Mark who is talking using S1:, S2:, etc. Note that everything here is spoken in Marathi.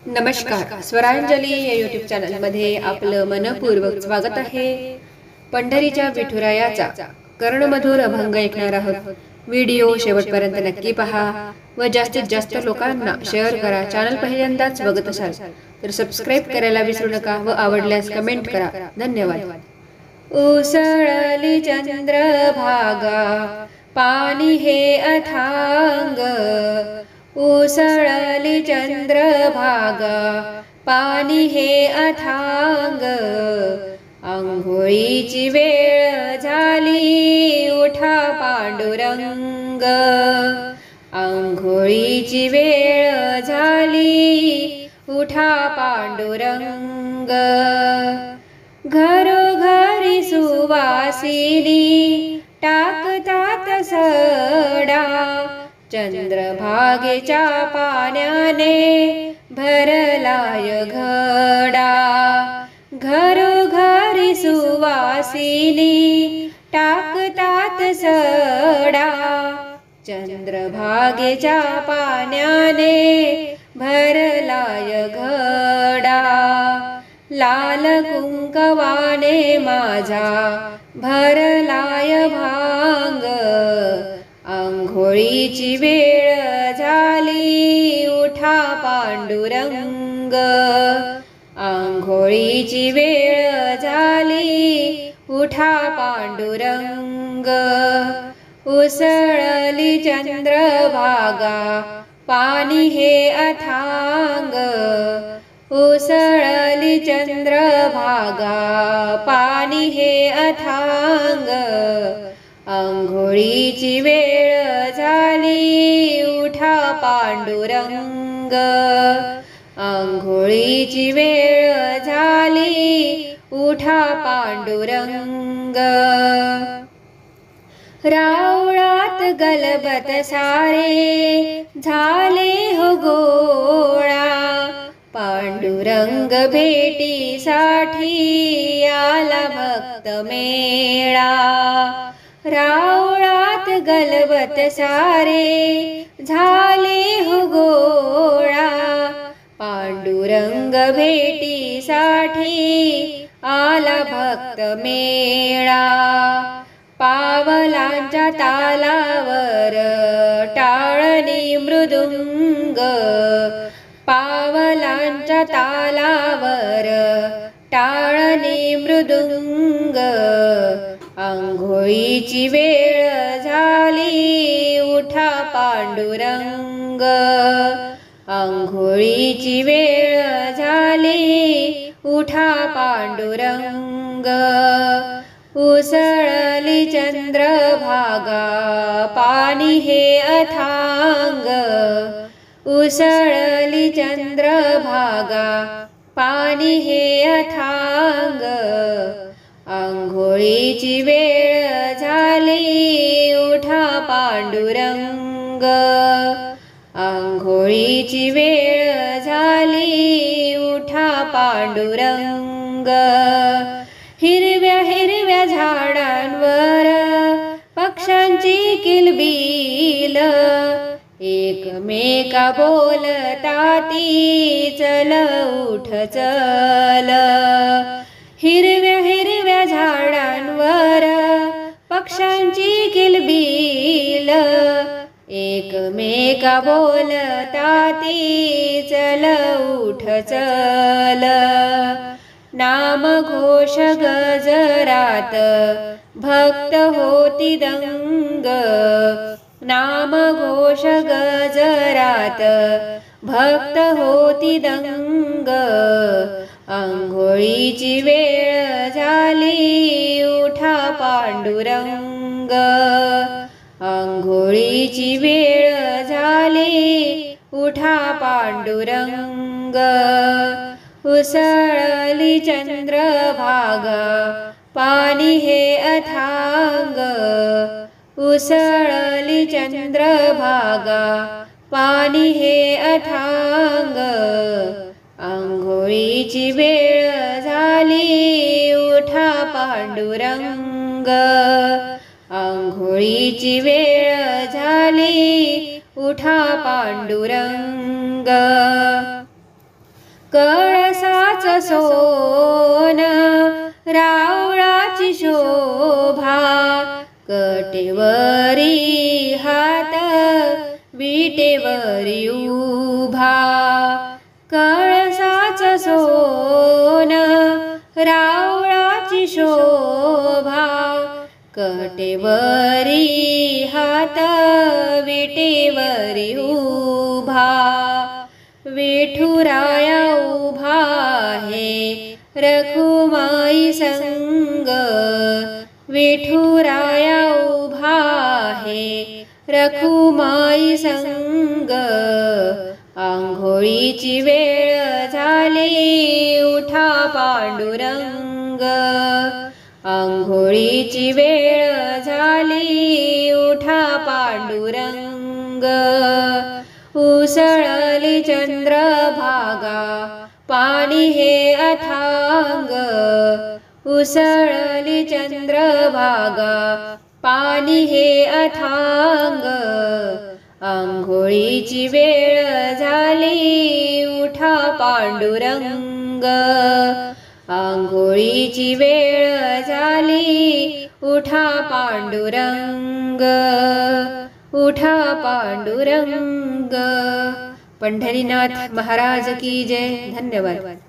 S1: नमस्कार, स्वरांजली या यूट्यूब चॅनलमध्ये आपलं मनपूर्वक स्वागत आहे। पंढरीच्या विठुरायाचा कर्णमधुर अभंग ऐकणार आहोत। व्हिडिओ शेवटपर्यंत नक्की पहा व जास्तीत जास्त लोकांना शेअर करा। चॅनल पहिल्यांदाच बघत असाल तर सबस्क्राइब करायला विसरू नका व आवडल्यास कमेंट करा। धन्यवाद। उसळली चंद्रभागा पाणी हे अथांग, उसळली चंद्रभागा पाणी हे अथांग, अंघोळीची वेळ झाली उठा पांडुरंग, अंघोळीची वेळ झाली उठा पांडुरंग। घरोघरी सुवासिनी टाकतात सडा, चंद्रभागेच्या पाण्याने भरलाय घडा। घरोघरी सुवासिनी टाकतात सडा, चंद्रभागेच्या पाण्याने भरलाय घडा। लाल कुंकवाने माझा भरलाय भांग, अंघोळीची वेळ झाली उठा पांडुरंग, अंघोळीची वेळ झाली उठा पांडुरंग। उसळली चंद्रभागा पाणी हे अथांग, उसळली चंद्रभागा पाणी हे अथांग, अंघोळीची वेळ झाली उठा पांडुरंग, अंघोळीची वेळ झाली उठा पांडुरंग। रावळात गलबत सारे झाले हो गोळा, पांडुरंग भेटीसाठी आला भक्त मेळा। रावळात गलबत सारे झाले हो गोळा, पांडुरंग भेटीसाठी आला भक्त मेळा। पावलांच्या तालावर टाळणी मृदुंग, पावलांच्या तालावर टाळणी मृदुंग, अंघोळीची वेळ झाली उठा पांडुरंग, अंघोळीची वेळ झाली उठा पांडुरंग। उसळली चंद्रभागा पाणी हे अथांग, उसळली चंद्रभागा पाणी हे अथांग, अंघोळीची वेळ झाली उठा पांडुरंग, अंघोळीची वेळ झाली उठा पांडुरंग। हिरव्या हिरव्या झाडांवर पक्ष्यांची किलबिल, एकमेका बोलताती चल उठ चल। हिरव्या हिरव्या झाडांवर पक्ष्यांची किलबिल, एकमेका बोलताती चल उठ चल। नाम घोष गजरात भक्त होती दंग, नाम घोष गजरात भक्त होती दंग, अंघोळीची वेळ झाली उठा पांडुरंग, अंघोळीची वेळ झाली उठा पांडुरंग। उसळली चंद्रभागा पाणी हे अथांग, उसळली चंद्रभागा पाणी हे अथांग, अंघोळीची वेळ झाली उठा पांडुरंग, अंघोळीची वेळ झाली उठा पांडुरंग। कळसाच सोन रावळाची शोभा, कटेवरी हात विटेवरी उभा. कळसाच सोन रावळाची शोभा, कटेवरी हात विटेवरी उभा. विठुराया उभा आहे रखुमाई संग, विठुराया उभा आहे रखुमाई संग. आंघोळीची वेळ झाली उठा पांडुरंग, आंघोळीची वेळ झाली उठा पांडुरंग. उसळली चंद्रभागा पाणी हे अथांग, उसळली चंद्रभागा पाणी हे अथांग. आंघोळीची वेळ झाली उठा पांडुरंग, आंघोळीची वेळ झाली उठा पांडुरंग, उठा पांडुरंग. पंढरीनाथ महाराज की जय. धन्यवाद.